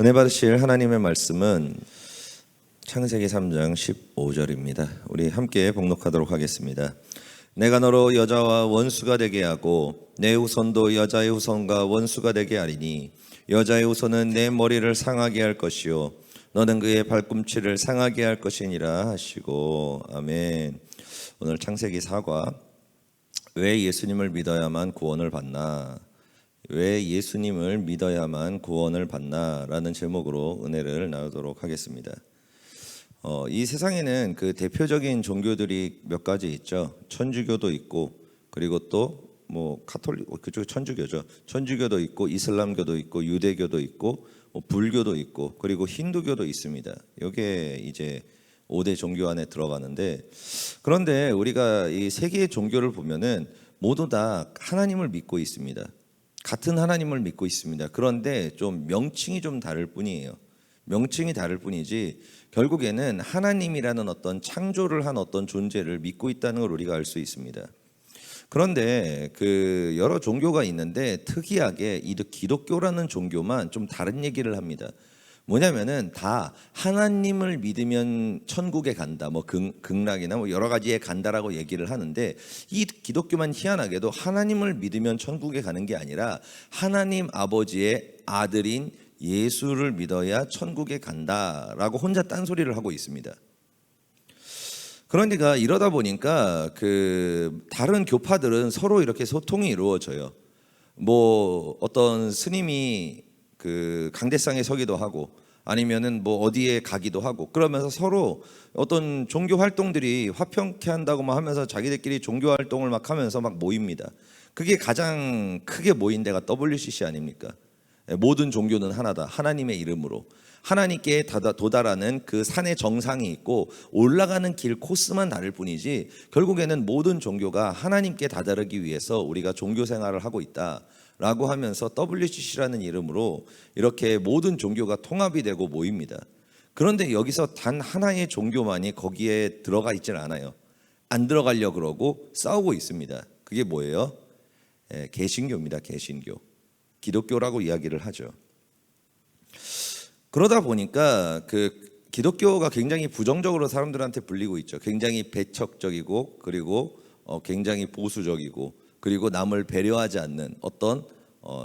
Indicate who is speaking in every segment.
Speaker 1: 은혜 받으실 하나님의 말씀은 창세기 3장 15절입니다. 우리 함께 봉독하도록 하겠습니다. 내가 너로 여자와 원수가 되게 하고 내 후손도 여자의 후손과 원수가 되게 하리니 여자의 후손은 내 머리를 상하게 할 것이요 너는 그의 발꿈치를 상하게 할 것이니라 하시고. 아멘. 오늘 창세기 4과 왜 예수님을 믿어야만 구원을 받나, 왜 예수님을 믿어야만 구원을 받나 라는 제목으로 은혜를 나누도록 하겠습니다. 이 세상에는 그 대표적인 종교들이 몇 가지 있죠. 천주교도 있고, 그리고 또 카톨릭, 그쪽 천주교죠. 천주교도 있고, 이슬람교도 있고, 유대교도 있고, 불교도 있고, 그리고 힌두교도 있습니다. 이게 이제 5대 종교 안에 들어가는데, 그런데 우리가 이 세 개의 종교를 보면은 모두 다 하나님을 믿고 있습니다. 같은 하나님을 믿고 있습니다. 그런데 좀 명칭이 좀 다를 뿐이에요. 명칭이 다를 뿐이지 결국에는 하나님이라는 어떤 창조를 한 어떤 존재를 믿고 있다는 걸 우리가 알 수 있습니다. 그런데 그 여러 종교가 있는데 특이하게 이 기독교라는 종교만 좀 다른 얘기를 합니다. 뭐냐면은 다 하나님을 믿으면 천국에 간다, 극락이나 여러 가지에 간다라고 얘기를 하는데, 이 기독교만 희한하게도 하나님을 믿으면 천국에 가는 게 아니라 하나님 아버지의 아들인 예수를 믿어야 천국에 간다라고 혼자 딴소리를 하고 있습니다. 그러니까 이러다 보니까 그 다른 교파들은 서로 이렇게 소통이 이루어져요. 어떤 스님이 그 강대상에 서기도 하고, 아니면은 어디에 가기도 하고, 그러면서 서로 어떤 종교 활동들이 화평케 한다고 하면서 자기들끼리 종교 활동을 막 하면서 막 모입니다. 그게 가장 크게 모인 데가 WCC 아닙니까? 모든 종교는 하나다. 하나님의 이름으로 하나님께 도달하는 그 산의 정상이 있고 올라가는 길 코스만 다를 뿐이지, 결국에는 모든 종교가 하나님께 다다르기 위해서 우리가 종교 생활을 하고 있다 라고 하면서 WCC라는 이름으로 이렇게 모든 종교가 통합이 되고 모입니다. 그런데 여기서 단 하나의 종교만이 거기에 들어가 있질 않아요. 안 들어가려고 그러고 싸우고 있습니다. 그게 뭐예요? 개신교입니다. 개신교. 기독교라고 이야기를 하죠. 그러다 보니까 그 기독교가 굉장히 부정적으로 사람들한테 불리고 있죠. 굉장히 배척적이고, 그리고 굉장히 보수적이고, 그리고 남을 배려하지 않는 어떤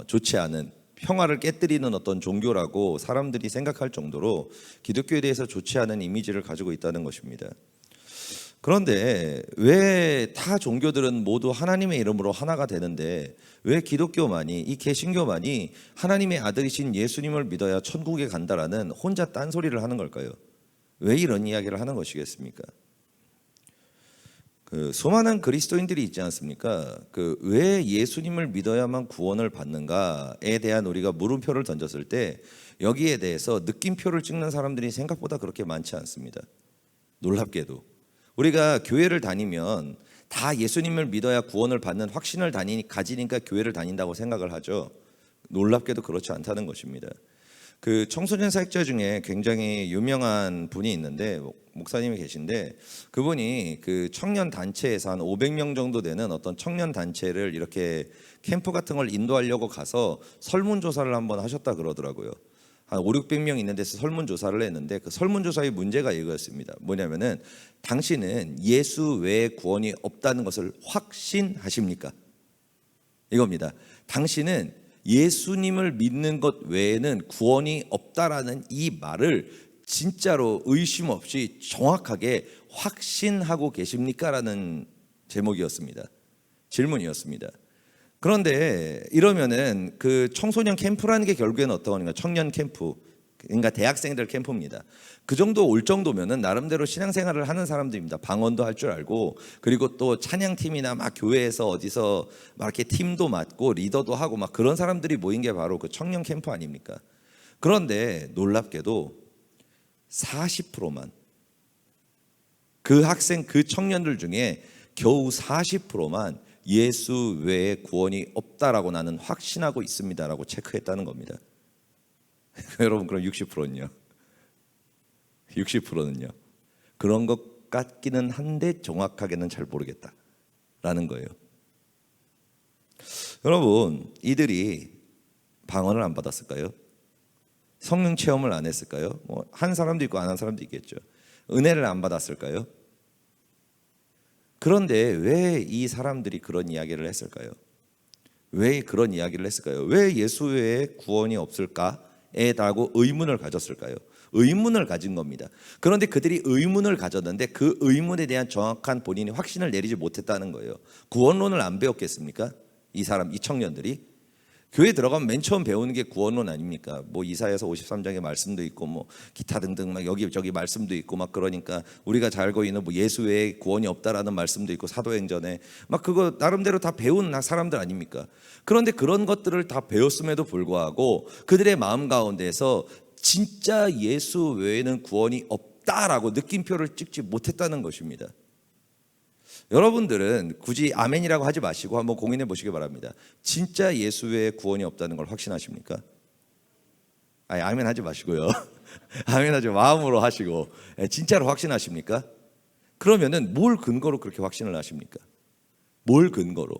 Speaker 1: 좋지 않은 평화를 깨뜨리는 어떤 종교라고 사람들이 생각할 정도로 기독교에 대해서 좋지 않은 이미지를 가지고 있다는 것입니다. 그런데 왜 타 종교들은 모두 하나님의 이름으로 하나가 되는데 왜 기독교만이, 이 개신교만이 하나님의 아들이신 예수님을 믿어야 천국에 간다라는 혼자 딴소리를 하는 걸까요? 왜 이런 이야기를 하는 것이겠습니까? 그 수많은 그리스도인들이 있지 않습니까? 그 왜 예수님을 믿어야만 구원을 받는가에 대한 우리가 물음표를 던졌을 때 여기에 대해서 느낌표를 찍는 사람들이 생각보다 그렇게 많지 않습니다. 놀랍게도 우리가 교회를 다니면 다 예수님을 믿어야 구원을 받는 확신을 가지니까 교회를 다닌다고 생각을 하죠. 놀랍게도 그렇지 않다는 것입니다. 그 청소년 사역자 중에 굉장히 유명한 분이 있는데, 목사님이 계신데, 그분이 그 청년 단체에서 한 500명 정도 되는 어떤 청년 단체를 이렇게 캠프 같은 걸 인도하려고 가서 설문조사를 한번 하셨다 그러더라고요. 한 5, 600명 있는 데서 설문조사를 했는데, 그 설문조사의 문제가 이거였습니다. 뭐냐면은, 당신은 예수 외에 구원이 없다는 것을 확신하십니까? 이겁니다. 당신은 예수님을 믿는 것 외에는 구원이 없다라는 이 말을 진짜로 의심 없이 정확하게 확신하고 계십니까? 라는 제목이었습니다. 질문이었습니다. 그런데 이러면은 그 청소년 캠프라는 게 결국에는 어떤 거니까 청년 캠프, 그러니까 대학생들 캠프입니다. 그 정도 올 정도면은 나름대로 신앙생활을 하는 사람들입니다. 방언도 할 줄 알고, 그리고 또 찬양팀이나 막 교회에서 어디서 막 이렇게 팀도 맡고 리더도 하고 막 그런 사람들이 모인 게 바로 그 청년 캠프 아닙니까? 그런데 놀랍게도 40%만, 그 학생, 그 청년들 중에 겨우 40%만 예수 외에 구원이 없다라고 나는 확신하고 있습니다라고 체크했다는 겁니다. 여러분, 그럼 60%는요? 60%는요? 그런 것 같기는 한데 정확하게는 잘 모르겠다라는 거예요. 여러분, 이들이 방언을 안 받았을까요? 성령 체험을 안 했을까요? 뭐 한 사람도 있고 안 한 사람도 있겠죠. 은혜를 안 받았을까요? 그런데 왜 이 사람들이 그런 이야기를 했을까요? 왜 그런 이야기를 했을까요? 왜 예수 외에 구원이 없을까에 라고 의문을 가졌을까요? 의문을 가진 겁니다. 그런데 그들이 의문을 가졌는데 그 의문에 대한 정확한 본인이 확신을 내리지 못했다는 거예요. 구원론을 안 배웠겠습니까? 이 청년들이 교회 들어가면 맨 처음 배우는 게 구원론 아닙니까? 뭐 이사야서 53장의 말씀도 있고 뭐 기타 등등 막 여기저기 말씀도 있고 막 그러니까 우리가 잘 알고 있는 뭐 예수 외에 구원이 없다라는 말씀도 있고 사도행전에 막 그거 나름대로 다 배운 사람들 아닙니까? 그런데 그런 것들을 다 배웠음에도 불구하고 그들의 마음 가운데서 진짜 예수 외에는 구원이 없다라고 느낌표를 찍지 못했다는 것입니다. 여러분들은 굳이 아멘이라고 하지 마시고 한번 고민해 보시기 바랍니다. 진짜 예수 외에 구원이 없다는 걸 확신하십니까? 아니, 아멘 하지 마시고요. 아멘 하지 마음으로 하시고 진짜로 확신하십니까? 그러면은 뭘 근거로 그렇게 확신을 하십니까? 뭘 근거로?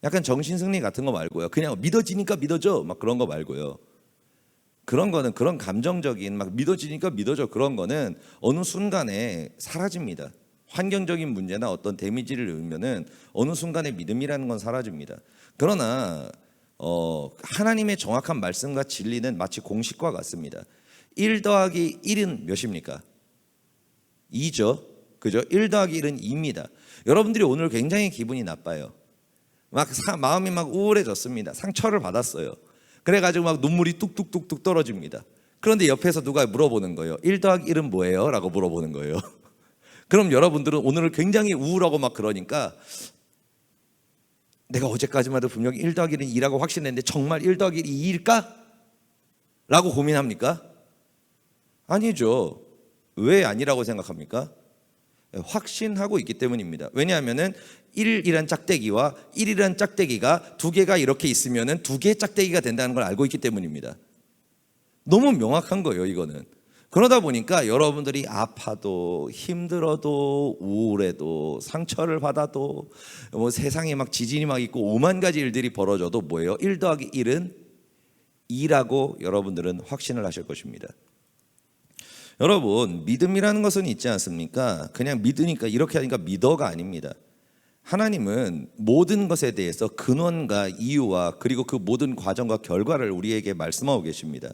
Speaker 1: 약간 정신승리 같은 거 말고요. 그냥 믿어지니까 믿어져 막 그런 거 말고요. 그런 거는 그런 감정적인 막 믿어지니까 믿어져 그런 거는 어느 순간에 사라집니다. 환경적인 문제나 어떤 데미지를 입으면은 어느 순간에 믿음이라는 건 사라집니다. 그러나 하나님의 정확한 말씀과 진리는 마치 공식과 같습니다. 1 더하기 1은 몇입니까? 2죠. 그죠? 1 더하기 1은 2입니다. 여러분들이 오늘 굉장히 기분이 나빠요. 마음이 막 우울해졌습니다. 상처를 받았어요. 그래가지고 막 눈물이 뚝뚝뚝뚝 떨어집니다. 그런데 옆에서 누가 물어보는 거예요. 1 더하기 1은 뭐예요? 라고 물어보는 거예요. 그럼 여러분들은 오늘 굉장히 우울하고 막 그러니까 내가 어제까지만 해도 분명히 1 더하기 1은 2라고 확신했는데 정말 1 더하기 1이 2일까? 라고 고민합니까? 아니죠. 왜 아니라고 생각합니까? 확신하고 있기 때문입니다. 왜냐하면 1이란 짝대기와 1이란 짝대기가 두 개가 이렇게 있으면 두 개의 짝대기가 된다는 걸 알고 있기 때문입니다. 너무 명확한 거예요, 이거는. 그러다 보니까 여러분들이 아파도 힘들어도 우울해도 상처를 받아도 뭐 세상에 막 지진이 막 있고 5만 가지 일들이 벌어져도 뭐예요? 1 더하기 1은 2라고 여러분들은 확신을 하실 것입니다. 여러분, 믿음이라는 것은 있지 않습니까? 그냥 믿으니까 이렇게 하니까 믿어가 아닙니다. 하나님은 모든 것에 대해서 근원과 이유와 그리고 그 모든 과정과 결과를 우리에게 말씀하고 계십니다.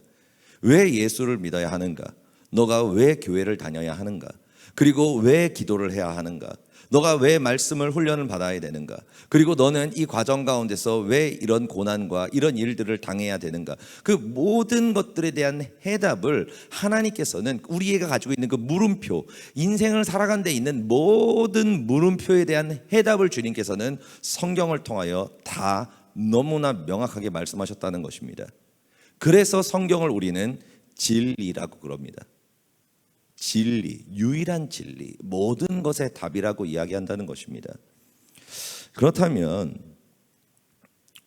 Speaker 1: 왜 예수를 믿어야 하는가? 너가 왜 교회를 다녀야 하는가? 그리고 왜 기도를 해야 하는가? 너가 왜 말씀을 훈련을 받아야 되는가? 그리고 너는 이 과정 가운데서 왜 이런 고난과 이런 일들을 당해야 되는가? 그 모든 것들에 대한 해답을 하나님께서는 우리가 가지고 있는 그 물음표, 인생을 살아간 데 있는 모든 물음표에 대한 해답을 주님께서는 성경을 통하여 다 너무나 명확하게 말씀하셨다는 것입니다. 그래서 성경을 우리는 진리라고 그럽니다. 진리, 유일한 진리, 모든 것의 답이라고 이야기한다는 것입니다. 그렇다면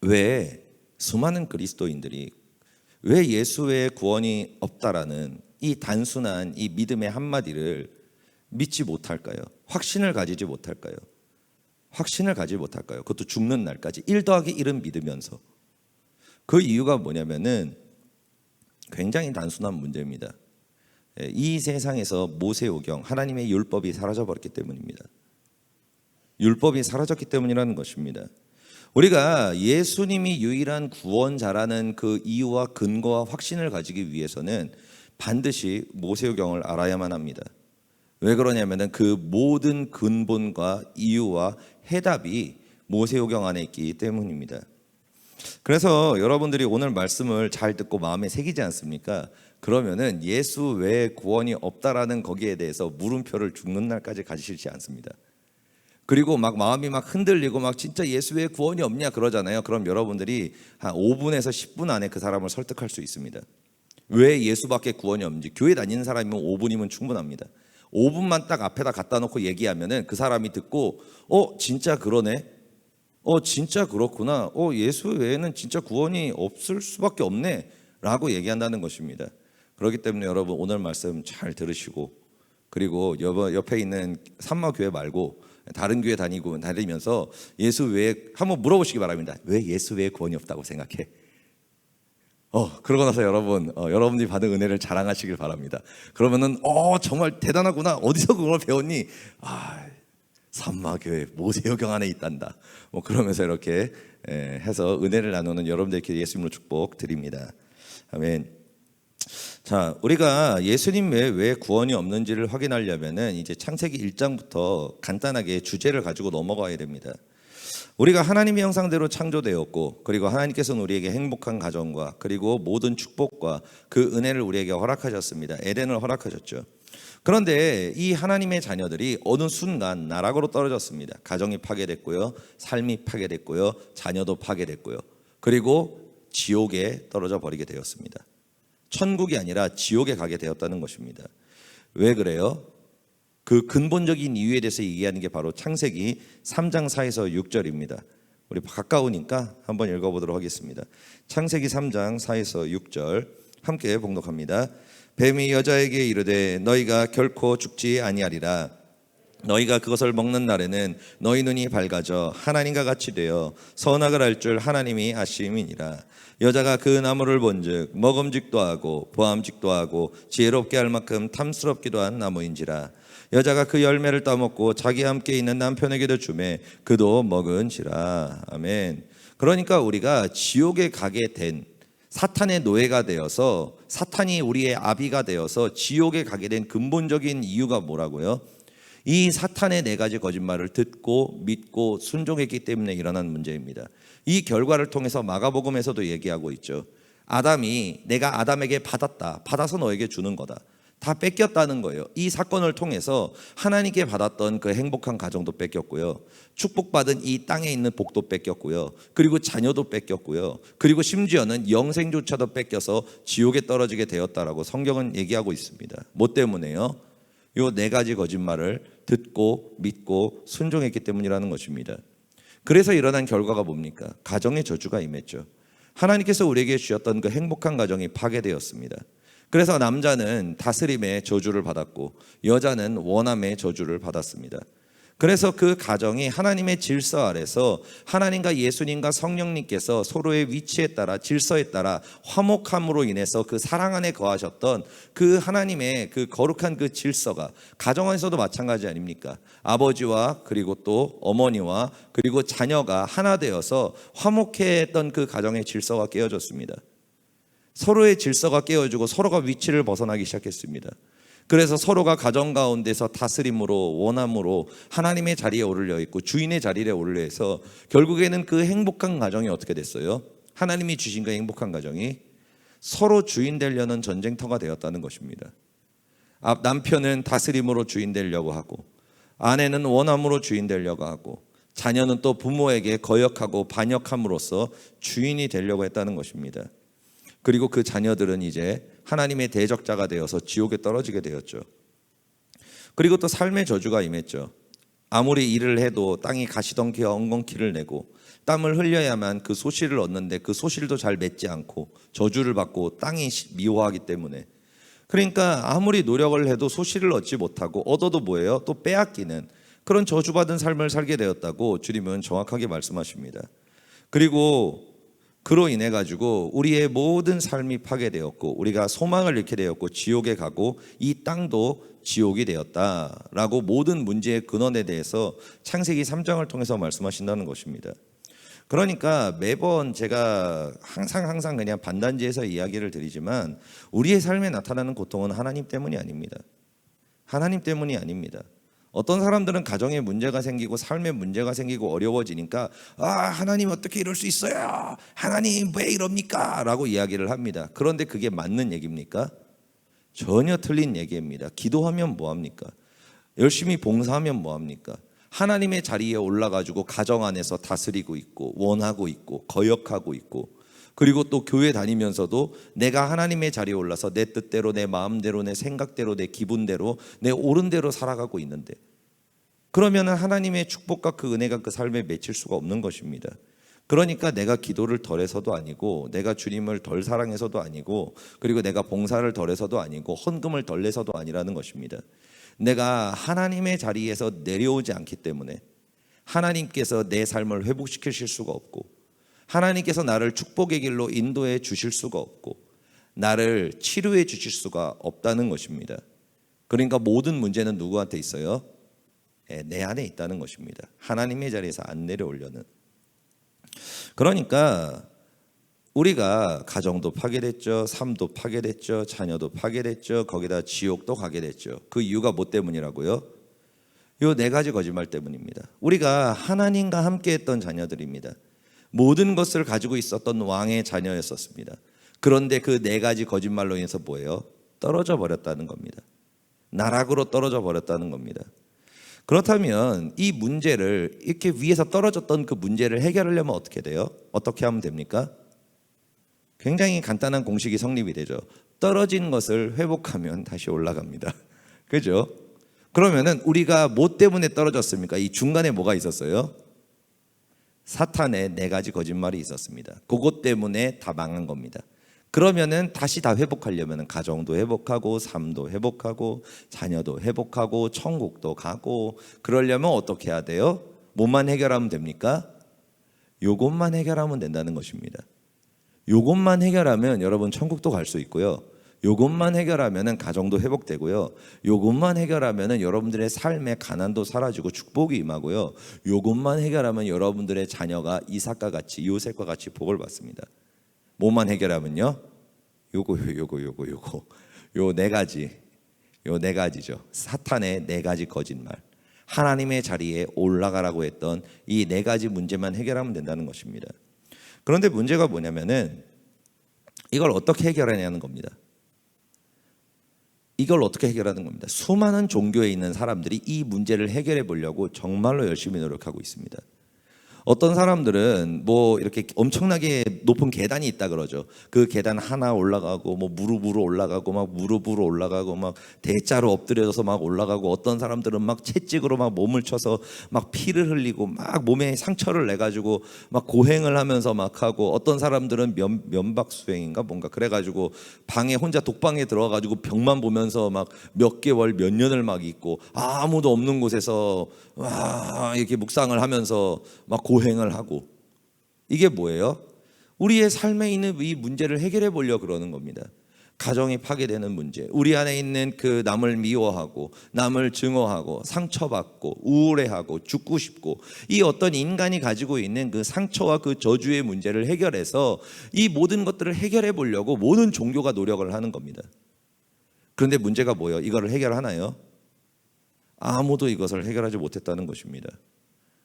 Speaker 1: 왜 수많은 그리스도인들이 왜 예수 외에 구원이 없다라는 이 단순한 이 믿음의 한마디를 믿지 못할까요? 확신을 가지지 못할까요? 확신을 가지지 못할까요? 그것도 죽는 날까지 1 더하기 1은 믿으면서. 그 이유가 뭐냐면은 굉장히 단순한 문제입니다. 이 세상에서 모세오경 하나님의 율법이 사라져버렸기 때문입니다. 율법이 사라졌기 때문이라는 것입니다. 우리가 예수님이 유일한 구원자라는 그 이유와 근거와 확신을 가지기 위해서는 반드시 모세오경을 알아야만 합니다. 왜 그러냐면 그 모든 근본과 이유와 해답이 모세오경 안에 있기 때문입니다. 그래서 여러분들이 오늘 말씀을 잘 듣고 마음에 새기지 않습니까? 그러면은 예수 외에 구원이 없다라는 거기에 대해서 물음표를 죽는 날까지 가지시지 않습니다. 그리고 막 마음이 막 흔들리고 막 진짜 예수 외에 구원이 없냐 그러잖아요. 그럼 여러분들이 한 5분에서 10분 안에 그 사람을 설득할 수 있습니다. 왜 예수밖에 구원이 없는지. 교회 다니는 사람이면 5분이면 충분합니다. 5분만 딱 앞에다 갖다 놓고 얘기하면은 그 사람이 듣고 진짜 그러네. 진짜 그렇구나. 예수 외에는 진짜 구원이 없을 수밖에 없네 라고 얘기한다는 것입니다. 그렇기 때문에 여러분 오늘 말씀 잘 들으시고 그리고 옆에 있는 산마교회 말고 다른 교회 다니면서 예수 외에 한번 물어보시기 바랍니다. 왜 예수 외에 구원이 없다고 생각해? 그러고 나서 여러분들이 받은 은혜를 자랑하시길 바랍니다. 그러면은 정말 대단하구나. 어디서 그걸 배웠니? 삼마교회 모세여경 안에 있단다. 그러면서 이렇게 해서 은혜를 나누는 여러분들께 예수님으로 축복 드립니다. 아멘. 자, 우리가 예수님 외에 왜 구원이 없는지를 확인하려면은 이제 창세기 1장부터 간단하게 주제를 가지고 넘어가야 됩니다. 우리가 하나님의 형상대로 창조되었고, 그리고 하나님께서는 우리에게 행복한 가정과 그리고 모든 축복과 그 은혜를 우리에게 허락하셨습니다. 에덴을 허락하셨죠. 그런데 이 하나님의 자녀들이 어느 순간 나락으로 떨어졌습니다. 가정이 파괴됐고요, 삶이 파괴됐고요, 자녀도 파괴됐고요, 그리고 지옥에 떨어져 버리게 되었습니다. 천국이 아니라 지옥에 가게 되었다는 것입니다. 왜 그래요? 그 근본적인 이유에 대해서 얘기하는 게 바로 창세기 3장 4에서 6절입니다. 우리 가까우니까 한번 읽어보도록 하겠습니다. 창세기 3장 4에서 6절 함께 봉독합니다. 뱀이 여자에게 이르되 너희가 결코 죽지 아니하리라. 너희가 그것을 먹는 날에는 너희 눈이 밝아져 하나님과 같이 되어 선악을 알 줄 하나님이 아심이니라. 여자가 그 나무를 본즉 먹음직도 하고 보암직도 하고 지혜롭게 할 만큼 탐스럽기도 한 나무인지라. 여자가 그 열매를 따먹고 자기와 함께 있는 남편에게도 주매 그도 먹은지라. 아멘. 그러니까 우리가 지옥에 가게 된 사탄의 노예가 되어서, 사탄이 우리의 아비가 되어서 지옥에 가게 된 근본적인 이유가 뭐라고요? 이 사탄의 4가지 거짓말을 듣고 믿고 순종했기 때문에 일어난 문제입니다. 이 결과를 통해서 마가복음에서도 얘기하고 있죠. 아담이 내가 아담에게 받아서 너에게 주는 거다. 다 뺏겼다는 거예요. 이 사건을 통해서 하나님께 받았던 그 행복한 가정도 뺏겼고요, 축복받은 이 땅에 있는 복도 뺏겼고요, 그리고 자녀도 뺏겼고요, 그리고 심지어는 영생조차도 뺏겨서 지옥에 떨어지게 되었다라고 성경은 얘기하고 있습니다. 뭐 때문에요? 요 4가지 거짓말을 듣고 믿고 순종했기 때문이라는 것입니다. 그래서 일어난 결과가 뭡니까? 가정의 저주가 임했죠. 하나님께서 우리에게 주셨던 그 행복한 가정이 파괴되었습니다. 그래서 남자는 다스림의 저주를 받았고 여자는 원함의 저주를 받았습니다. 그래서 그 가정이 하나님의 질서 아래서 하나님과 예수님과 성령님께서 서로의 위치에 따라 질서에 따라 화목함으로 인해서 그 사랑 안에 거하셨던 그 하나님의 그 거룩한 그 질서가 가정 안에서도 마찬가지 아닙니까? 아버지와 그리고 또 어머니와 그리고 자녀가 하나 되어서 화목했던 그 가정의 질서가 깨어졌습니다. 서로의 질서가 깨어지고 서로가 위치를 벗어나기 시작했습니다. 그래서 서로가 가정 가운데서 다스림으로 원함으로 하나님의 자리에 오르려 있고 주인의 자리에 오르려 해서 결국에는 그 행복한 가정이 어떻게 됐어요? 하나님이 주신 그 행복한 가정이 서로 주인 되려는 전쟁터가 되었다는 것입니다. 남편은 다스림으로 주인 되려고 하고, 아내는 원함으로 주인 되려고 하고, 자녀는 또 부모에게 거역하고 반역함으로써 주인이 되려고 했다는 것입니다. 그리고 그 자녀들은 이제 하나님의 대적자가 되어서 지옥에 떨어지게 되었죠. 그리고 또 삶의 저주가 임했죠. 아무리 일을 해도 땅이 가시덩기와 엉겅퀴를 내고 땀을 흘려야만 그 소실을 얻는데 그 소실도 잘 맺지 않고 저주를 받고 땅이 미워하기 때문에, 그러니까 아무리 노력을 해도 소실을 얻지 못하고 얻어도 뭐예요? 또 빼앗기는 그런 저주받은 삶을 살게 되었다고 주님은 정확하게 말씀하십니다. 그리고 그로 인해 가지고 우리의 모든 삶이 파괴되었고 우리가 소망을 잃게 되었고 지옥에 가고 이 땅도 지옥이 되었다라고 모든 문제의 근원에 대해서 창세기 3장을 통해서 말씀하신다는 것입니다. 그러니까 매번 제가 항상 그냥 반단지에서 이야기를 드리지만 우리의 삶에 나타나는 고통은 하나님 때문이 아닙니다. 하나님 때문이 아닙니다. 어떤 사람들은 가정에 문제가 생기고 삶에 문제가 생기고 어려워지니까 하나님 어떻게 이럴 수 있어요? 하나님 왜 이럽니까? 라고 이야기를 합니다. 그런데 그게 맞는 얘기입니까? 전혀 틀린 얘기입니다. 기도하면 뭐합니까? 열심히 봉사하면 뭐합니까? 하나님의 자리에 올라가지고 가정 안에서 다스리고 있고 원하고 있고 거역하고 있고, 그리고 또 교회 다니면서도 내가 하나님의 자리에 올라서 내 뜻대로 내 마음대로 내 생각대로 내 기분대로 내 옳은 대로 살아가고 있는데, 그러면 하나님의 축복과 그 은혜가 그 삶에 맺힐 수가 없는 것입니다. 그러니까 내가 기도를 덜해서도 아니고 내가 주님을 덜 사랑해서도 아니고 그리고 내가 봉사를 덜해서도 아니고 헌금을 덜 내서도 아니라는 것입니다. 내가 하나님의 자리에서 내려오지 않기 때문에 하나님께서 내 삶을 회복시키실 수가 없고, 하나님께서 나를 축복의 길로 인도해 주실 수가 없고 나를 치료해 주실 수가 없다는 것입니다. 그러니까 모든 문제는 누구한테 있어요? 내 안에 있다는 것입니다. 하나님의 자리에서 안 내려오려는. 그러니까 우리가 가정도 파괴됐죠, 삶도 파괴됐죠, 자녀도 파괴됐죠, 거기다 지옥도 가게 됐죠. 그 이유가 뭐 때문이라고요? 요 네 가지 거짓말 때문입니다. 우리가 하나님과 함께 했던 자녀들입니다. 모든 것을 가지고 있었던 왕의 자녀였었습니다. 그런데 그 네 가지 거짓말로 인해서 뭐예요? 떨어져 버렸다는 겁니다. 나락으로 떨어져 버렸다는 겁니다. 그렇다면 이 문제를, 이렇게 위에서 떨어졌던 그 문제를 해결하려면 어떻게 돼요? 어떻게 하면 됩니까? 굉장히 간단한 공식이 성립이 되죠. 떨어진 것을 회복하면 다시 올라갑니다. 그죠? 그러면은 우리가 뭐 때문에 떨어졌습니까? 이 중간에 뭐가 있었어요? 사탄의 네 가지 거짓말이 있었습니다. 그것 때문에 다 망한 겁니다. 그러면은 다시 다 회복하려면 가정도 회복하고 삶도 회복하고 자녀도 회복하고 천국도 가고, 그러려면 어떻게 해야 돼요? 뭐만 해결하면 됩니까? 요것만 해결하면 된다는 것입니다. 요것만 해결하면 여러분 천국도 갈 수 있고요. 요것만 해결하면은 가정도 회복되고요. 요것만 해결하면은 여러분들의 삶의 가난도 사라지고 축복이 임하고요. 요것만 해결하면 여러분들의 자녀가 이삭과 같이, 요셉과 같이 복을 받습니다. 뭐만 해결하면요? 요거 요 네 가지죠. 사탄의 네 가지 거짓말, 하나님의 자리에 올라가라고 했던 이 네 가지 문제만 해결하면 된다는 것입니다. 그런데 문제가 뭐냐면은 이걸 어떻게 해결하냐는 겁니다. 이걸 어떻게 해결하는 겁니다. 수많은 종교에 있는 사람들이 이 문제를 해결해 보려고 정말로 열심히 노력하고 있습니다. 어떤 사람들은 뭐 이렇게 엄청나게 높은 계단이 있다 그러죠. 그 계단 하나 올라가고 뭐 무릎으로 올라가고 막 무릎으로 올라가고 막 대자로 엎드려서 막 올라가고, 어떤 사람들은 막 채찍으로 막 몸을 쳐서 막 피를 흘리고 막 몸에 상처를 내 가지고 막 고행을 하면서 막 하고, 어떤 사람들은 면박수행인가 뭔가 그래 가지고 방에 혼자 독방에 들어가 가지고 벽만 보면서 막 몇 개월 몇 년을 막 있고, 아무도 없는 곳에서 와 이렇게 묵상을 하면서 막 고행을 하고. 이게 뭐예요? 우리의 삶에 있는 이 문제를 해결해 보려고 그러는 겁니다. 가정이 파괴되는 문제, 우리 안에 있는 그 남을 미워하고 남을 증오하고 상처받고 우울해하고 죽고 싶고, 이 어떤 인간이 가지고 있는 그 상처와 그 저주의 문제를 해결해서 이 모든 것들을 해결해 보려고 모든 종교가 노력을 하는 겁니다. 그런데 문제가 뭐예요? 이거를 해결하나요? 아무도 이것을 해결하지 못했다는 것입니다.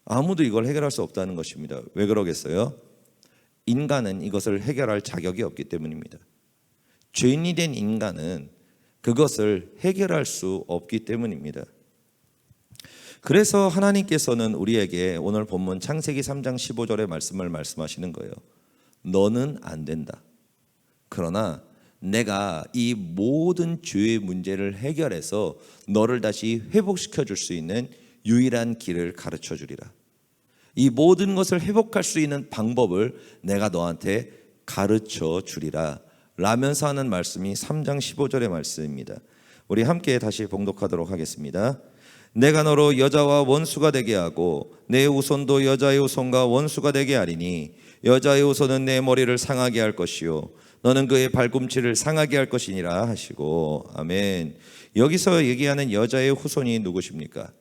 Speaker 1: 아무도 이걸 해결할 수 없다는 것입니다. 왜 그러겠어요? 인간은 이것을 해결할 자격이 없기 때문입니다. 죄인이 된 인간은 그것을 해결할 수 없기 때문입니다. 그래서 하나님께서는 우리에게 오늘 본문 창세기 3장 15절의 말씀을 말씀하시는 거예요. 너는 안 된다. 그러나 내가 이 모든 죄의 문제를 해결해서 너를 다시 회복시켜 줄 수 있는 유일한 길을 가르쳐 주리라. 이 모든 것을 회복할 수 있는 방법을 내가 너한테 가르쳐 주리라 라면서 하는 말씀이 3장 15절의 말씀입니다. 우리 함께 다시 봉독하도록 하겠습니다. 내가 너로 여자와 원수가 되게 하고 내 후손도 여자의 후손과 원수가 되게 하리니 여자의 후손은 내 머리를 상하게 할 것이요 너는 그의 발꿈치를 상하게 할 것이니라 하시고. 아멘. 여기서 얘기하는 여자의 후손이 누구십니까?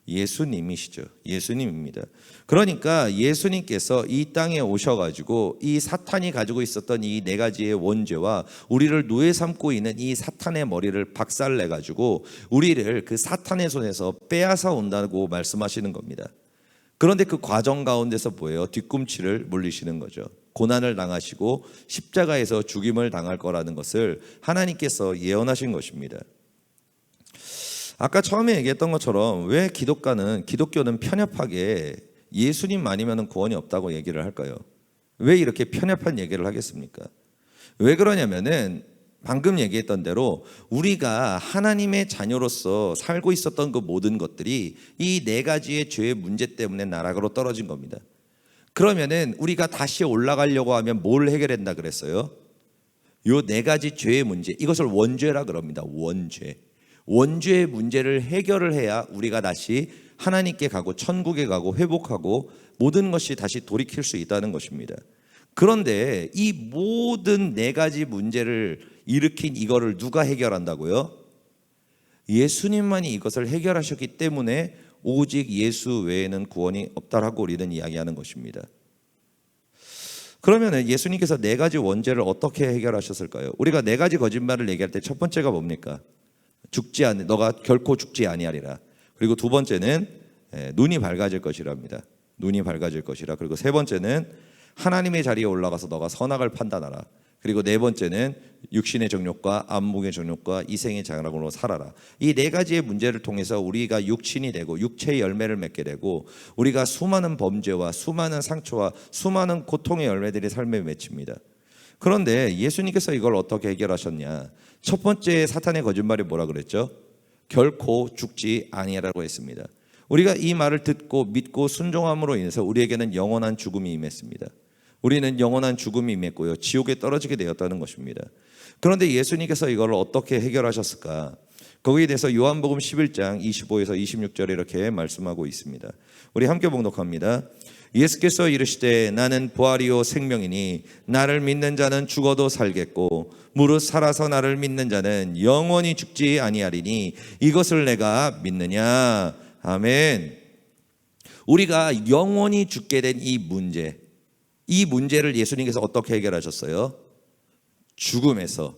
Speaker 1: 예수님이시죠. 예수님입니다. 그러니까 예수님께서 이 땅에 오셔가지고 이 사탄이 가지고 있었던 이 네 가지의 원죄와 우리를 노예 삼고 있는 이 사탄의 머리를 박살내가지고 우리를 그 사탄의 손에서 빼앗아 온다고 말씀하시는 겁니다. 그런데 그 과정 가운데서 뭐예요? 뒤꿈치를 물리시는 거죠. 고난을 당하시고 십자가에서 죽임을 당할 거라는 것을 하나님께서 예언하신 것입니다. 아까 처음에 얘기했던 것처럼 왜 기독교는 편협하게 예수님 아니면 구원이 없다고 얘기를 할까요? 왜 이렇게 편협한 얘기를 하겠습니까? 왜 그러냐면은 방금 얘기했던 대로 우리가 하나님의 자녀로서 살고 있었던 그 모든 것들이 이 네 가지의 죄의 문제 때문에 나락으로 떨어진 겁니다. 그러면은 우리가 다시 올라가려고 하면 뭘 해결한다 그랬어요? 요 네 가지 죄의 문제, 이것을 원죄라 그럽니다. 원죄의 문제를 해결을 해야 우리가 다시 하나님께 가고 천국에 가고 회복하고 모든 것이 다시 돌이킬 수 있다는 것입니다. 그런데 이 모든 네 가지 문제를 일으킨 이거를 누가 해결한다고요? 예수님만이 이것을 해결하셨기 때문에 오직 예수 외에는 구원이 없다라고 우리는 이야기하는 것입니다. 그러면 예수님께서 네 가지 원죄를 어떻게 해결하셨을까요? 우리가 네 가지 거짓말을 얘기할 때 첫 번째가 뭡니까? 너가 결코 죽지 아니하리라. 그리고 두 번째는 눈이 밝아질 것이랍니다. 눈이 밝아질 것이라. 그리고 세 번째는 하나님의 자리에 올라가서 너가 선악을 판단하라. 그리고 네 번째는 육신의 정욕과 안목의 정욕과 이생의 장락으로 살아라. 이 네 가지의 문제를 통해서 우리가 육신이 되고 육체의 열매를 맺게 되고 우리가 수많은 범죄와 수많은 상처와 수많은 고통의 열매들이 삶에 맺힙니다. 그런데 예수님께서 이걸 어떻게 해결하셨냐? 첫 번째 사탄의 거짓말이 뭐라 그랬죠? 결코 죽지 아니하라고 했습니다. 우리가 이 말을 듣고 믿고 순종함으로 인해서 우리에게는 영원한 죽음이 임했습니다. 우리는 영원한 죽음이 임했고요, 지옥에 떨어지게 되었다는 것입니다. 그런데 예수님께서 이걸 어떻게 해결하셨을까? 거기에 대해서 요한복음 11장 25에서 26절에 이렇게 말씀하고 있습니다. 우리 함께 봉독합니다. 예수께서 이르시되 나는 부활이요 생명이니 나를 믿는 자는 죽어도 살겠고 무릇 살아서 나를 믿는 자는 영원히 죽지 아니하리니 이것을 내가 믿느냐. 아멘. 우리가 영원히 죽게 된 이 문제를 예수님께서 어떻게 해결하셨어요? 죽음에서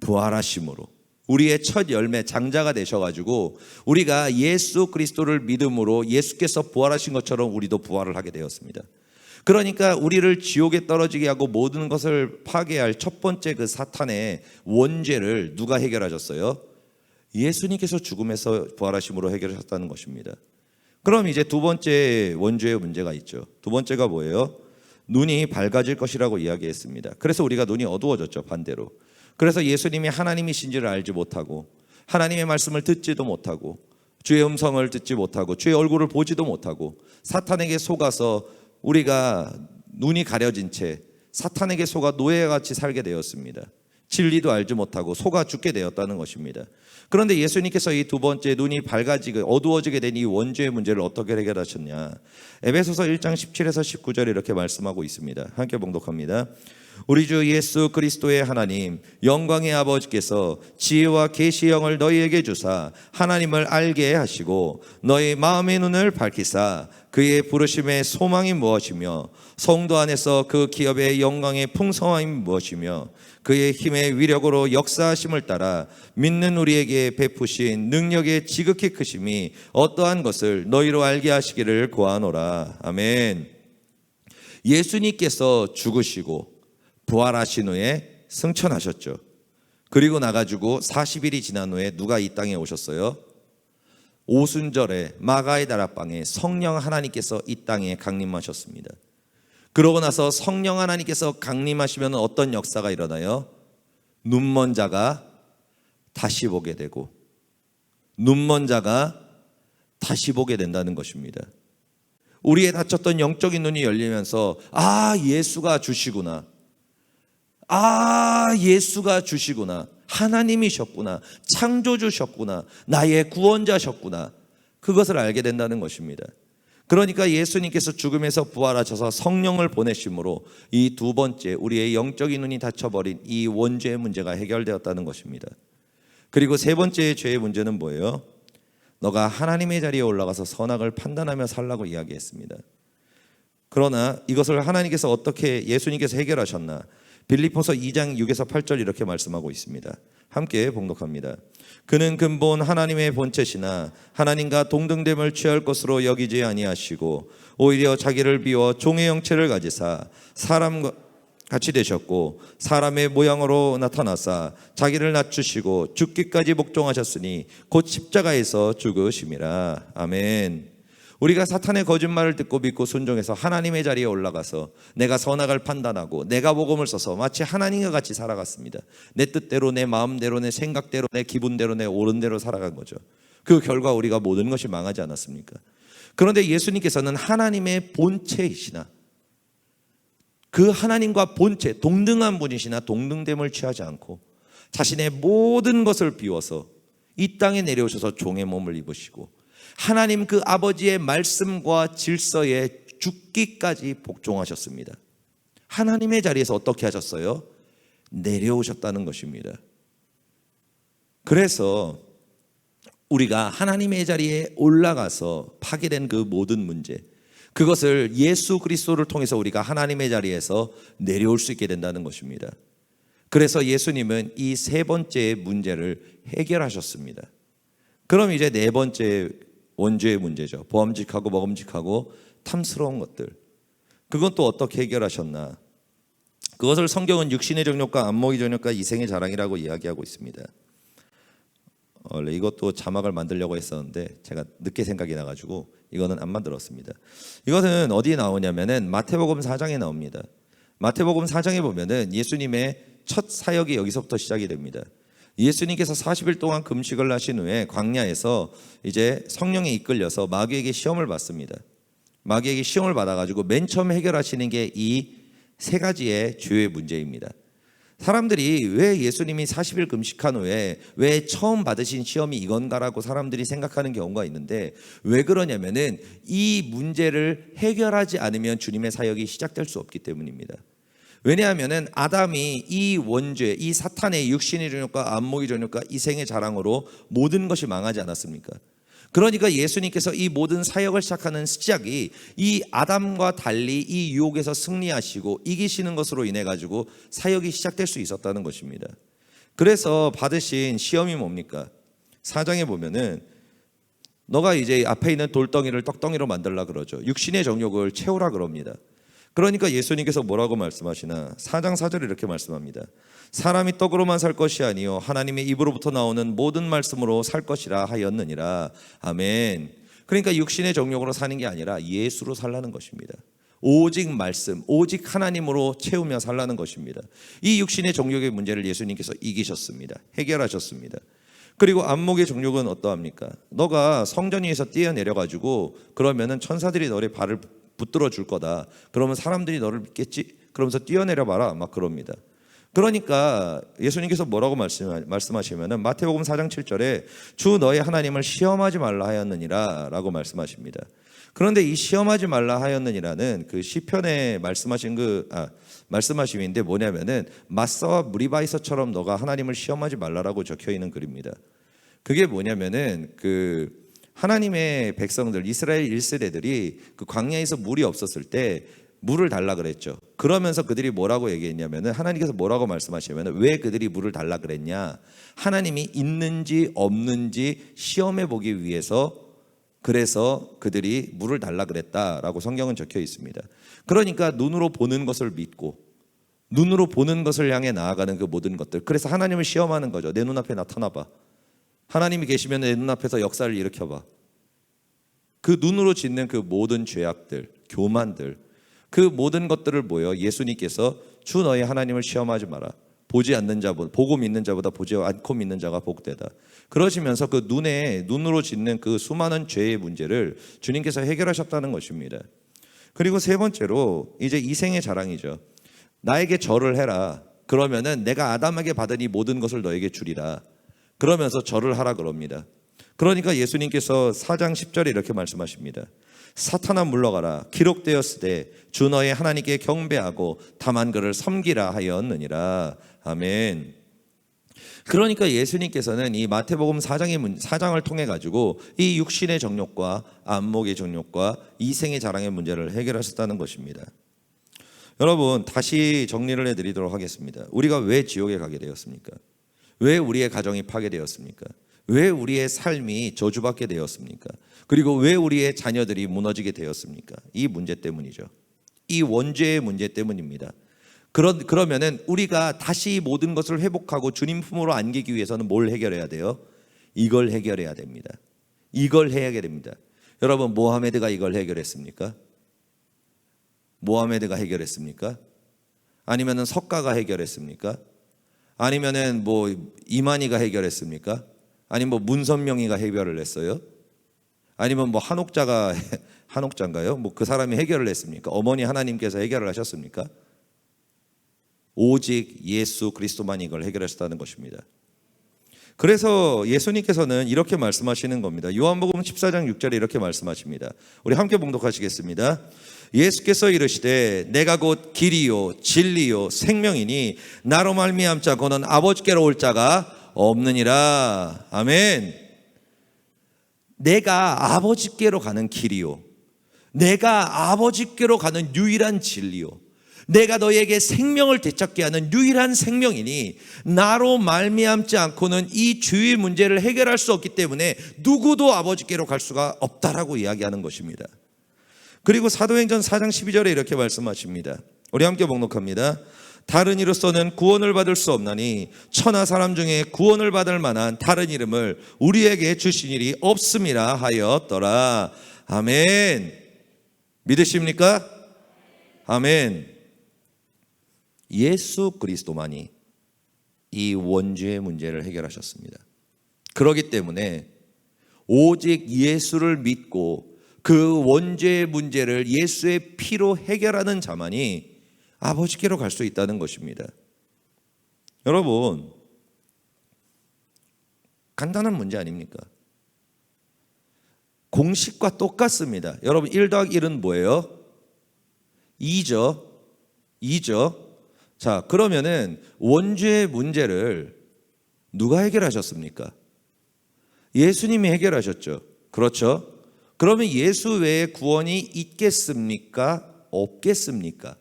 Speaker 1: 부활하심으로 우리의 첫 열매 장자가 되셔가지고 우리가 예수 그리스도를 믿음으로 예수께서 부활하신 것처럼 우리도 부활을 하게 되었습니다. 그러니까 우리를 지옥에 떨어지게 하고 모든 것을 파괴할 첫 번째 그 사탄의 원죄를 누가 해결하셨어요? 예수님께서 죽음에서 부활하심으로 해결하셨다는 것입니다. 그럼 이제 두 번째 원죄의 문제가 있죠. 두 번째가 뭐예요? 눈이 밝아질 것이라고 이야기했습니다. 그래서 우리가 눈이 어두워졌죠, 반대로. 그래서 예수님이 하나님이신지를 알지 못하고 하나님의 말씀을 듣지도 못하고 주의 음성을 듣지 못하고 주의 얼굴을 보지도 못하고 사탄에게 속아서 우리가 눈이 가려진 채 사탄에게 속아 노예같이 살게 되었습니다. 진리도 알지 못하고 속아 죽게 되었다는 것입니다. 그런데 예수님께서 이 두 번째 눈이 밝아지고 어두워지게 된 이 원죄의 문제를 어떻게 해결하셨냐? 에베소서 1장 17에서 19절에 이렇게 말씀하고 있습니다. 함께 봉독합니다. 우리 주 예수 그리스도의 하나님 영광의 아버지께서 지혜와 계시의 영을 너희에게 주사 하나님을 알게 하시고 너희 마음의 눈을 밝히사 그의 부르심의 소망이 무엇이며 성도 안에서 그 기업의 영광의 풍성함이 무엇이며 그의 힘의 위력으로 역사하심을 따라 믿는 우리에게 베푸신 능력의 지극히 크심이 어떠한 것을 너희로 알게 하시기를 구하노라. 아멘. 예수님께서 죽으시고 부활하신 후에 승천하셨죠. 그리고 나가지고 40일이 지난 후에 누가 이 땅에 오셨어요? 오순절에 마가의 다락방에 성령 하나님께서 이 땅에 강림하셨습니다. 그러고 나서 성령 하나님께서 강림하시면 어떤 역사가 일어나요? 눈먼 자가 다시 보게 되고 눈먼 자가 다시 보게 된다는 것입니다. 우리의 닫혔던 영적인 눈이 열리면서 예수가 주시구나. 예수가 주시구나. 하나님이셨구나. 창조주셨구나. 나의 구원자셨구나. 그것을 알게 된다는 것입니다. 그러니까 예수님께서 죽음에서 부활하셔서 성령을 보내심으로 이 두 번째 우리의 영적인 눈이 닫혀버린 이 원죄의 문제가 해결되었다는 것입니다. 그리고 세 번째의 죄의 문제는 뭐예요? 너가 하나님의 자리에 올라가서 선악을 판단하며 살라고 이야기했습니다. 그러나 이것을 하나님께서 어떻게 예수님께서 해결하셨나? 빌립보서 2장 6에서 8절 이렇게 말씀하고 있습니다. 함께 봉독합니다. 그는 근본 하나님의 본체시나 하나님과 동등됨을 취할 것으로 여기지 아니하시고 오히려 자기를 비워 종의 형체를 가지사 사람과 같이 되셨고 사람의 모양으로 나타나사 자기를 낮추시고 죽기까지 복종하셨으니 곧 십자가에서 죽으심이라. 아멘. 우리가 사탄의 거짓말을 듣고 믿고 순종해서 하나님의 자리에 올라가서 내가 선악을 판단하고 내가 복음을 써서 마치 하나님과 같이 살아갔습니다. 내 뜻대로 내 마음대로 내 생각대로 내 기분대로 내 옳은 대로 살아간 거죠. 그 결과 우리가 모든 것이 망하지 않았습니까? 그런데 예수님께서는 하나님의 본체이시나 그 하나님과 본체 동등한 분이시나 동등됨을 취하지 않고 자신의 모든 것을 비워서 이 땅에 내려오셔서 종의 몸을 입으시고 하나님 그 아버지의 말씀과 질서에 죽기까지 복종하셨습니다. 하나님의 자리에서 어떻게 하셨어요? 내려오셨다는 것입니다. 그래서 우리가 하나님의 자리에 올라가서 파괴된 그 모든 문제, 그것을 예수 그리스도를 통해서 우리가 하나님의 자리에서 내려올 수 있게 된다는 것입니다. 그래서 예수님은 이 세 번째 문제를 해결하셨습니다. 그럼 이제 네 번째 원죄의 문제죠. 보암직하고 먹음직하고 탐스러운 것들. 그건 또 어떻게 해결하셨나? 그것을 성경은 육신의 정욕과 안목의 정욕과 이생의 자랑이라고 이야기하고 있습니다. 원래 이것도 자막을 만들려고 했었는데 제가 늦게 생각이 나가지고 이거는 안 만들었습니다. 이것은 어디에 나오냐면은 마태복음 4장에 나옵니다. 마태복음 4장에 보면은 예수님의 첫 사역이 여기서부터 시작이 됩니다. 예수님께서 40일 동안 금식을 하신 후에 광야에서 이제 성령에 이끌려서 마귀에게 시험을 받습니다. 마귀에게 시험을 받아가지고 맨 처음 해결하시는 게 이 세 가지의 주요의 문제입니다. 사람들이 왜 예수님이 40일 금식한 후에 왜 처음 받으신 시험이 이건가라고 사람들이 생각하는 경우가 있는데, 왜 그러냐면은 이 문제를 해결하지 않으면 주님의 사역이 시작될 수 없기 때문입니다. 왜냐하면은 아담이 이 원죄, 이 사탄의 육신의 정욕과 안목의 정욕과 이생의 자랑으로 모든 것이 망하지 않았습니까? 그러니까 예수님께서 이 모든 사역을 시작하는 시작이 이 아담과 달리 이 유혹에서 승리하시고 이기시는 것으로 인해 가지고 사역이 시작될 수 있었다는 것입니다. 그래서 받으신 시험이 뭡니까? 4장에 보면은 너가 이제 앞에 있는 돌덩이를 떡덩이로 만들라 그러죠. 육신의 정욕을 채우라 그럽니다. 그러니까 예수님께서 뭐라고 말씀하시나? 4장 4절에 이렇게 말씀합니다. 사람이 떡으로만 살 것이 아니요 하나님의 입으로부터 나오는 모든 말씀으로 살 것이라 하였느니라. 아멘. 그러니까 육신의 정욕으로 사는 게 아니라 예수로 살라는 것입니다. 오직 말씀, 오직 하나님으로 채우며 살라는 것입니다. 이 육신의 정욕의 문제를 예수님께서 이기셨습니다. 해결하셨습니다. 그리고 안목의 정욕은 어떠합니까? 너가 성전 위에서 뛰어내려가지고 그러면은 천사들이 너의 발을 붙들어 줄 거다. 그러면 사람들이 너를 믿겠지? 그러면서 뛰어내려 봐라. 막 그럽니다. 그러니까 예수님께서 뭐라고 말씀하시면은 마태복음 4장 7절에 주 너의 하나님을 시험하지 말라 하였느니라 라고 말씀하십니다. 그런데 이 시험하지 말라 하였느니라는 그 시편에 말씀하심인데 뭐냐면은 마사와 무리바이서처럼 너가 하나님을 시험하지 말라라고 적혀 있는 글입니다. 그게 뭐냐면은 그 하나님의 백성들 이스라엘 1세대들이 그 광야에서 물이 없었을 때 물을 달라 그랬죠. 그러면서 그들이 뭐라고 얘기했냐면은 하나님께서 뭐라고 말씀하시면은 왜 그들이 물을 달라 그랬냐? 하나님이 있는지 없는지 시험해 보기 위해서 그래서 그들이 물을 달라 그랬다라고 성경은 적혀 있습니다. 그러니까 눈으로 보는 것을 믿고 눈으로 보는 것을 향해 나아가는 그 모든 것들. 그래서 하나님을 시험하는 거죠. 내 눈앞에 나타나 봐. 하나님이 계시면 내 눈앞에서 역사를 일으켜봐. 그 눈으로 짓는 그 모든 죄악들, 교만들, 그 모든 것들을 보여 예수님께서 주 너의 하나님을 시험하지 마라. 보지 않는 자보다 보고 믿는 자보다 보지 않고 믿는 자가 복되다. 그러시면서 그 눈으로 짓는 그 수많은 죄의 문제를 주님께서 해결하셨다는 것입니다. 그리고 세 번째로 이제 이생의 자랑이죠. 나에게 절을 해라. 그러면은 내가 아담에게 받은 이 모든 것을 너에게 주리라. 그러면서 절을 하라 그럽니다. 그러니까 예수님께서 4장 10절에 이렇게 말씀하십니다. 사탄아 물러가라. 기록되었으되 주 너의 하나님께 경배하고 다만 그를 섬기라 하였느니라. 아멘. 그러니까 예수님께서는 이 마태복음 4장을 통해 가지고 이 육신의 정욕과 안목의 정욕과 이생의 자랑의 문제를 해결하셨다는 것입니다. 여러분, 다시 정리를 해드리도록 하겠습니다. 우리가 왜 지옥에 가게 되었습니까? 왜 우리의 가정이 파괴되었습니까? 왜 우리의 삶이 저주받게 되었습니까? 그리고 왜 우리의 자녀들이 무너지게 되었습니까? 이 문제 때문이죠. 이 원죄의 문제 때문입니다. 그러면은 우리가 다시 모든 것을 회복하고 주님 품으로 안기기 위해서는 뭘 해결해야 돼요? 이걸 해결해야 됩니다. 이걸 해야 됩니다. 여러분, 모하메드가 이걸 해결했습니까? 모하메드가 해결했습니까? 아니면은 석가가 해결했습니까? 아니면은 뭐 이만희가 해결했습니까? 아니면 뭐 문선명이가 해결을 했어요? 아니면 뭐 한옥자인가요? 뭐 그 사람이 해결을 했습니까? 어머니 하나님께서 해결을 하셨습니까? 오직 예수 그리스도만이 이걸 해결하셨다는 것입니다. 그래서 예수님께서는 이렇게 말씀하시는 겁니다. 요한복음 14장 6절에 이렇게 말씀하십니다. 우리 함께 봉독하시겠습니다. 예수께서 이르시되 내가 곧 길이요 진리요 생명이니 나로 말미암 자 고는 아버지께로 올 자가 없느니라. 아멘. 내가 아버지께로 가는 길이요, 내가 아버지께로 가는 유일한 진리요, 내가 너에게 생명을 되찾게 하는 유일한 생명이니 나로 말미암지 않고는 이 주의 문제를 해결할 수 없기 때문에 누구도 아버지께로 갈 수가 없다라고 이야기하는 것입니다. 그리고 사도행전 4장 12절에 이렇게 말씀하십니다. 우리 함께 봉독합니다. 다른 이로서는 구원을 받을 수 없나니 천하 사람 중에 구원을 받을 만한 다른 이름을 우리에게 주신 일이 없음이라 하였더라. 아멘. 믿으십니까? 아멘. 예수 그리스도만이 이 원죄의 문제를 해결하셨습니다. 그렇기 때문에 오직 예수를 믿고 그 원죄의 문제를 예수의 피로 해결하는 자만이 아버지께로 갈 수 있다는 것입니다. 여러분, 간단한 문제 아닙니까? 공식과 똑같습니다. 여러분, 1 더하기 1은 뭐예요? 2죠. 2죠. 자, 그러면은 원죄의 문제를 누가 해결하셨습니까? 예수님이 해결하셨죠. 그렇죠? 그러면 예수 외에 구원이 있겠습니까? 없겠습니까?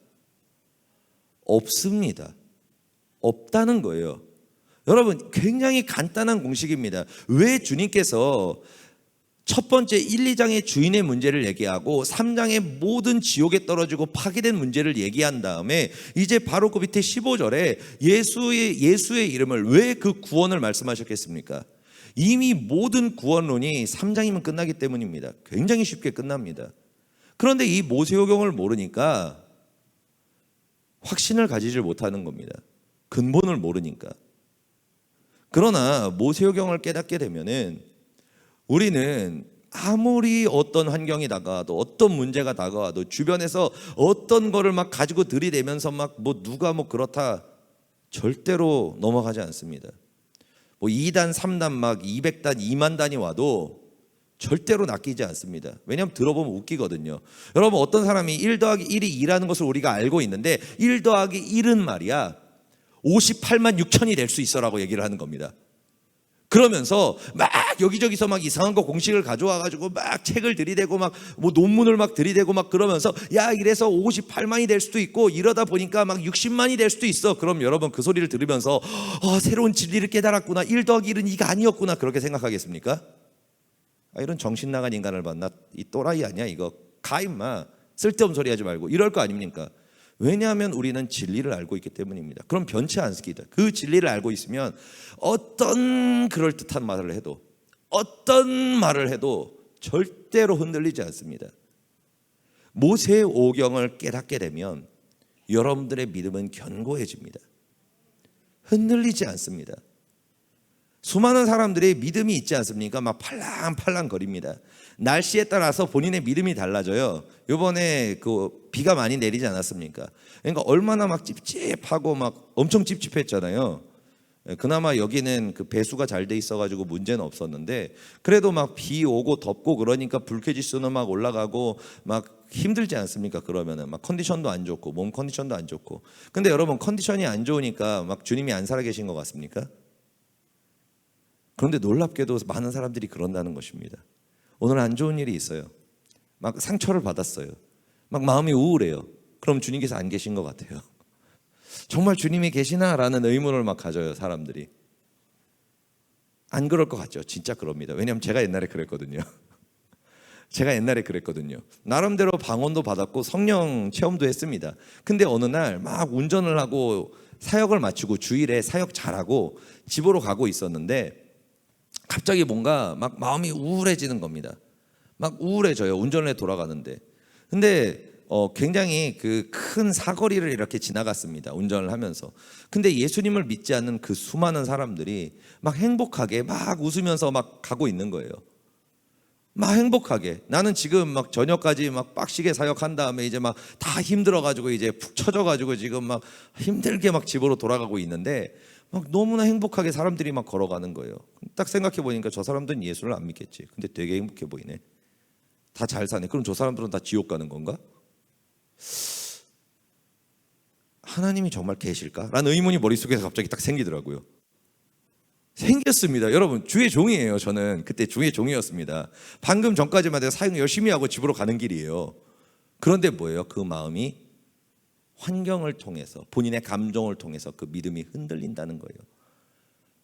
Speaker 1: 없습니다. 없다는 거예요. 여러분, 굉장히 간단한 공식입니다. 왜 주님께서 첫 번째 1, 2장의 주인의 문제를 얘기하고 3장의 모든 지옥에 떨어지고 파괴된 문제를 얘기한 다음에 이제 바로 그 밑에 15절에 예수의 이름을 왜 그 구원을 말씀하셨겠습니까? 이미 모든 구원론이 3장이면 끝나기 때문입니다. 굉장히 쉽게 끝납니다. 그런데 이 모세오경을 모르니까 확신을 가지질 못하는 겁니다. 근본을 모르니까. 그러나 모세오경을 깨닫게 되면은 우리는 아무리 어떤 환경이 다가와도 어떤 문제가 다가와도 주변에서 어떤 거를 막 가지고 들이대면서 막 뭐 누가 뭐 그렇다 절대로 넘어가지 않습니다. 뭐 2단, 3단 막 200단, 2만 단이 와도 절대로 낚이지 않습니다. 왜냐하면 들어보면 웃기거든요. 여러분, 어떤 사람이 1 더하기 1이 2라는 것을 우리가 알고 있는데 1 더하기 1은 말이야 58만 6천이 될 수 있어라고 얘기를 하는 겁니다. 그러면서 막 여기저기서 막 이상한 거 공식을 가져와가지고 막 책을 들이대고 막 뭐 논문을 막 들이대고 막 그러면서 야 이래서 58만이 될 수도 있고 이러다 보니까 막 60만이 될 수도 있어. 그럼 여러분 그 소리를 들으면서 새로운 진리를 깨달았구나, 1 더하기 1은 2가 아니었구나, 그렇게 생각하겠습니까? 이런 정신 나간 인간을 봤나? 이 또라이 아니야 이거? 가 임마, 쓸데없는 소리 하지 말고, 이럴 거 아닙니까? 왜냐하면 우리는 진리를 알고 있기 때문입니다. 그럼 변치 않습니다. 그 진리를 알고 있으면 어떤 그럴듯한 말을 해도, 어떤 말을 해도 절대로 흔들리지 않습니다. 모세의 오경을 깨닫게 되면 여러분들의 믿음은 견고해집니다. 흔들리지 않습니다. 수많은 사람들의 믿음이 있지 않습니까? 막 팔랑팔랑 거립니다. 날씨에 따라서 본인의 믿음이 달라져요. 이번에 그 비가 많이 내리지 않았습니까? 그러니까 얼마나 막 찝찝하고 막 엄청 찝찝했잖아요. 그나마 여기는 그 배수가 잘 돼 있어가지고 문제는 없었는데, 그래도 막 비 오고 덥고 그러니까 불쾌지수는 막 올라가고 막 힘들지 않습니까? 그러면은 막 컨디션도 안 좋고 몸 컨디션도 안 좋고. 근데 여러분, 컨디션이 안 좋으니까 막 주님이 안 살아계신 것 같습니까? 그런데 놀랍게도 많은 사람들이 그런다는 것입니다. 오늘 안 좋은 일이 있어요. 막 상처를 받았어요. 막 마음이 우울해요. 그럼 주님께서 안 계신 것 같아요. 정말 주님이 계시나라는 의문을 막 가져요, 사람들이. 안 그럴 것 같죠? 진짜 그럽니다. 왜냐하면 제가 옛날에 그랬거든요. 나름대로 방언도 받았고 성령 체험도 했습니다. 근데 어느 날 막 운전을 하고 사역을 마치고 주일에 사역 잘하고 집으로 가고 있었는데 갑자기 뭔가 막 마음이 우울해지는 겁니다. 막 우울해져요, 운전을 해 돌아가는데. 근데 굉장히 그 큰 사거리를 이렇게 지나갔습니다, 운전을 하면서. 근데 예수님을 믿지 않는 그 수많은 사람들이 막 행복하게 막 웃으면서 막 가고 있는 거예요. 막 행복하게. 나는 지금 막 저녁까지 막 빡시게 사역한 다음에 이제 막 다 힘들어가지고 이제 푹 처져가지고 지금 막 힘들게 막 집으로 돌아가고 있는데 막 너무나 행복하게 사람들이 막 걸어가는 거예요. 딱 생각해 보니까 저 사람들은 예수를 안 믿겠지. 근데 되게 행복해 보이네. 다 잘 사네. 그럼 저 사람들은 다 지옥 가는 건가? 하나님이 정말 계실까? 라는 의문이 머릿속에서 갑자기 딱 생기더라고요. 생겼습니다. 여러분, 주의 종이에요. 저는 그때 주의 종이었습니다. 방금 전까지만 해도 사역 열심히 하고 집으로 가는 길이에요. 그런데 뭐예요? 그 마음이 환경을 통해서, 본인의 감정을 통해서 그 믿음이 흔들린다는 거예요.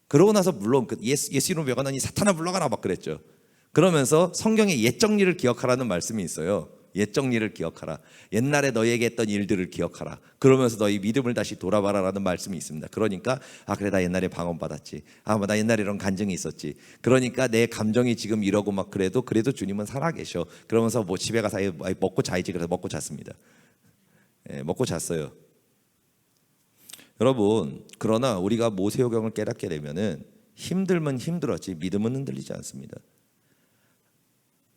Speaker 1: 그러고 나서 물론 예수 이름 외관하니 사탄아 물러가라 막 그랬죠. 그러면서 성경에 옛 정리를 기억하라는 말씀이 있어요. 옛 정리를 기억하라. 옛날에 너희에게 했던 일들을 기억하라. 그러면서 너희 믿음을 다시 돌아봐라라는 말씀이 있습니다. 그러니까 그래 나 옛날에 방언 받았지. 나 옛날에 이런 간증이 있었지. 그러니까 내 감정이 지금 이러고 막 그래도 주님은 살아계셔. 그러면서 뭐 집에 가서 먹고 자야지. 그래서 먹고 잤습니다. 먹고 잤어요. 여러분, 그러나 우리가 모세오경을 깨닫게 되면은 힘들면 힘들었지 믿음은 흔들리지 않습니다.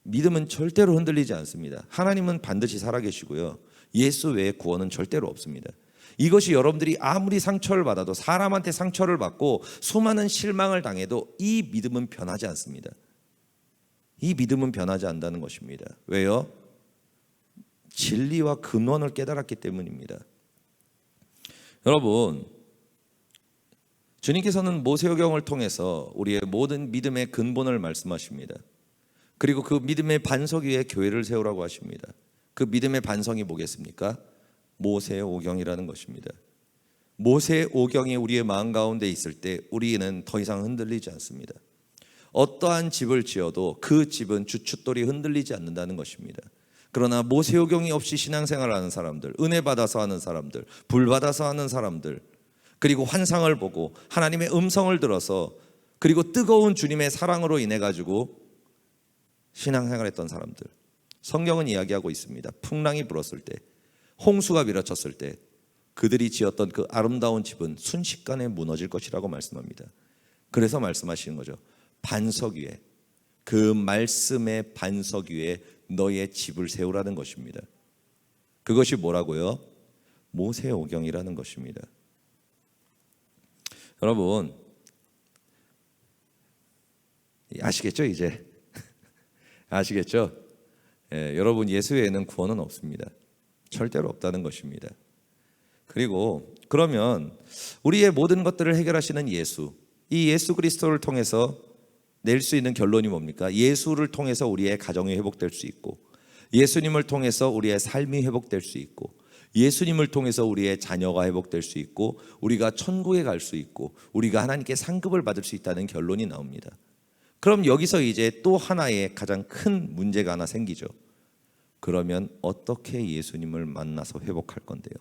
Speaker 1: 믿음은 절대로 흔들리지 않습니다. 하나님은 반드시 살아계시고요. 예수 외에 구원은 절대로 없습니다. 이것이 여러분들이 아무리 상처를 받아도, 사람한테 상처를 받고 수많은 실망을 당해도 이 믿음은 변하지 않습니다. 이 믿음은 변하지 않는다는 것입니다. 왜요? 진리와 근원을 깨달았기 때문입니다. 여러분, 주님께서는 모세오경을 통해서 우리의 모든 믿음의 근본을 말씀하십니다. 그리고 그 믿음의 반석 위에 교회를 세우라고 하십니다. 그 믿음의 반성이 뭐겠습니까? 모세오경이라는 것입니다. 모세오경이 우리의 마음 가운데 있을 때 우리는 더 이상 흔들리지 않습니다. 어떠한 집을 지어도 그 집은 주춧돌이 흔들리지 않는다는 것입니다. 그러나 모세오경이 없이 신앙생활을 하는 사람들, 은혜 받아서 하는 사람들, 불 받아서 하는 사람들, 그리고 환상을 보고 하나님의 음성을 들어서, 그리고 뜨거운 주님의 사랑으로 인해 가지고 신앙생활했던 사람들, 성경은 이야기하고 있습니다. 풍랑이 불었을 때, 홍수가 밀어쳤을 때 그들이 지었던 그 아름다운 집은 순식간에 무너질 것이라고 말씀합니다. 그래서 말씀하시는 거죠. 반석 위에, 그 말씀의 반석 위에 너의 집을 세우라는 것입니다. 그것이 뭐라고요? 모세오경이라는 것입니다. 여러분 아시겠죠? 이제 아시겠죠? 여러분, 예수 외에는 구원은 없습니다. 절대로 없다는 것입니다. 그리고 그러면 우리의 모든 것들을 해결하시는 예수, 이 예수 그리스도를 통해서 낼 수 있는 결론이 뭡니까? 예수를 통해서 우리의 가정이 회복될 수 있고, 예수님을 통해서 우리의 삶이 회복될 수 있고, 예수님을 통해서 우리의 자녀가 회복될 수 있고, 우리가 천국에 갈 수 있고, 우리가 하나님께 상급을 받을 수 있다는 결론이 나옵니다. 그럼 여기서 이제 또 하나의 가장 큰 문제가 하나 생기죠. 그러면 어떻게 예수님을 만나서 회복할 건데요?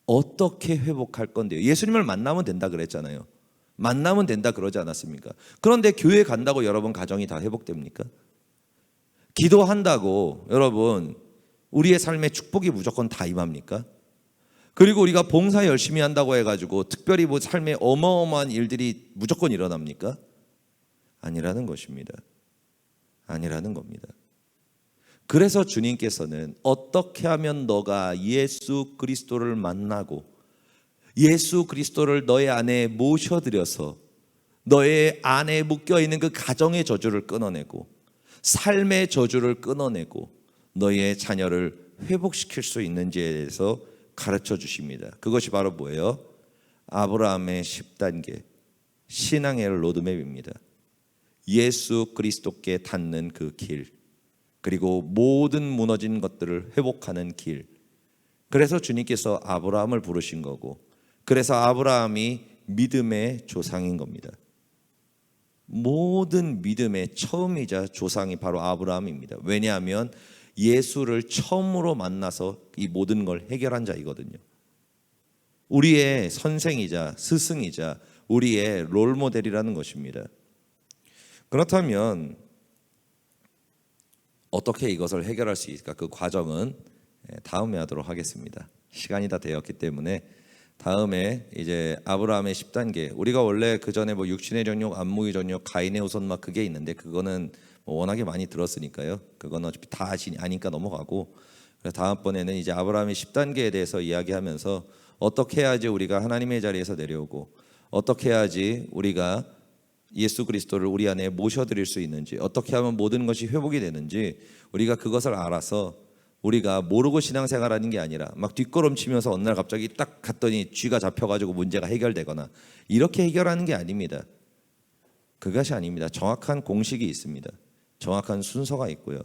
Speaker 1: 어떻게 회복할 건데요? 예수님을 만나면 된다 그랬잖아요. 만나면 된다 그러지 않았습니까? 그런데 교회 간다고 여러분 가정이 다 회복됩니까? 기도한다고 여러분 우리의 삶에 축복이 무조건 다 임합니까? 그리고 우리가 봉사 열심히 한다고 해가지고 특별히 뭐 삶에 어마어마한 일들이 무조건 일어납니까? 아니라는 것입니다. 아니라는 겁니다. 그래서 주님께서는 어떻게 하면 너가 예수 그리스도를 만나고 예수 그리스도를 너의 안에 모셔들여서 너의 안에 묶여있는 그 가정의 저주를 끊어내고 삶의 저주를 끊어내고 너의 자녀를 회복시킬 수 있는지에 대해서 가르쳐 주십니다. 그것이 바로 뭐예요? 아브라함의 10단계 신앙의 로드맵입니다. 예수 그리스도께 닿는 그 길, 그리고 모든 무너진 것들을 회복하는 길. 그래서 주님께서 아브라함을 부르신 거고, 그래서 아브라함이 믿음의 조상인 겁니다. 모든 믿음의 처음이자 조상이 바로 아브라함입니다. 왜냐하면 예수를 처음으로 만나서 이 모든 걸 해결한 자이거든요. 우리의 선생이자 스승이자 우리의 롤모델이라는 것입니다. 그렇다면 어떻게 이것을 해결할 수 있을까? 그 과정은 다음에 하도록 하겠습니다. 시간이 다 되었기 때문에 다음에 이제 아브라함의 10단계, 우리가 원래 그 전에 뭐 육신의 정욕, 안목의 정욕, 가인의 후손 막 그게 있는데 그거는 뭐 워낙에 많이 들었으니까요. 그건 어차피 다 아니까 넘어가고, 그래서 다음번에는 이제 아브라함의 10단계에 대해서 이야기하면서 어떻게 해야지 우리가 하나님의 자리에서 내려오고, 어떻게 해야지 우리가 예수 그리스도를 우리 안에 모셔드릴 수 있는지, 어떻게 하면 모든 것이 회복이 되는지 우리가 그것을 알아서, 우리가 모르고 신앙생활하는 게 아니라 막 뒷걸음치면서 어느 날 갑자기 딱 갔더니 쥐가 잡혀가지고 문제가 해결되거나 이렇게 해결하는 게 아닙니다. 그것이 아닙니다. 정확한 공식이 있습니다. 정확한 순서가 있고요.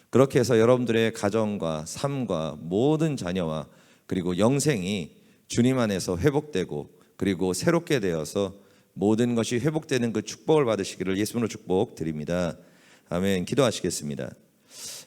Speaker 1: 그렇게 해서 여러분들의 가정과 삶과 모든 자녀와 그리고 영생이 주님 안에서 회복되고 그리고 새롭게 되어서 모든 것이 회복되는 그 축복을 받으시기를 예수님으로 축복드립니다. 아멘. 기도하시겠습니다.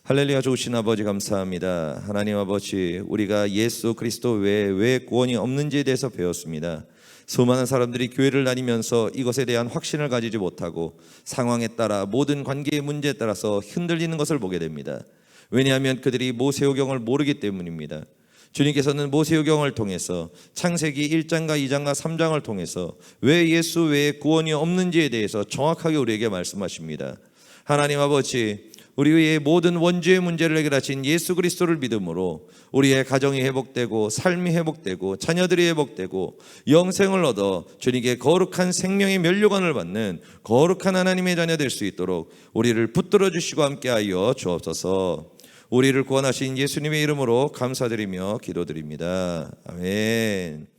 Speaker 1: 할렐루야. 좋으신 아버지 감사합니다. 하나님 아버지, 우리가 예수 그리스도 외에 왜 구원이 없는지에 대해서 배웠습니다. 수많은 사람들이 교회를 다니면서 이것에 대한 확신을 가지지 못하고 상황에 따라 모든 관계의 문제에 따라서 흔들리는 것을 보게 됩니다. 왜냐하면 그들이 모세오경을 모르기 때문입니다. 주님께서는 모세오경을 통해서 창세기 1장과 2장과 3장을 통해서 왜 예수 외에 구원이 없는지에 대해서 정확하게 우리에게 말씀하십니다. 하나님 아버지, 우리의 모든 원죄의 문제를 해결하신 예수 그리스도를 믿음으로 우리의 가정이 회복되고 삶이 회복되고 자녀들이 회복되고 영생을 얻어 주님께 거룩한 생명의 면류관을 받는 거룩한 하나님의 자녀 될 수 있도록 우리를 붙들어 주시고 함께하여 주옵소서. 우리를 구원하신 예수님의 이름으로 감사드리며 기도드립니다. 아멘.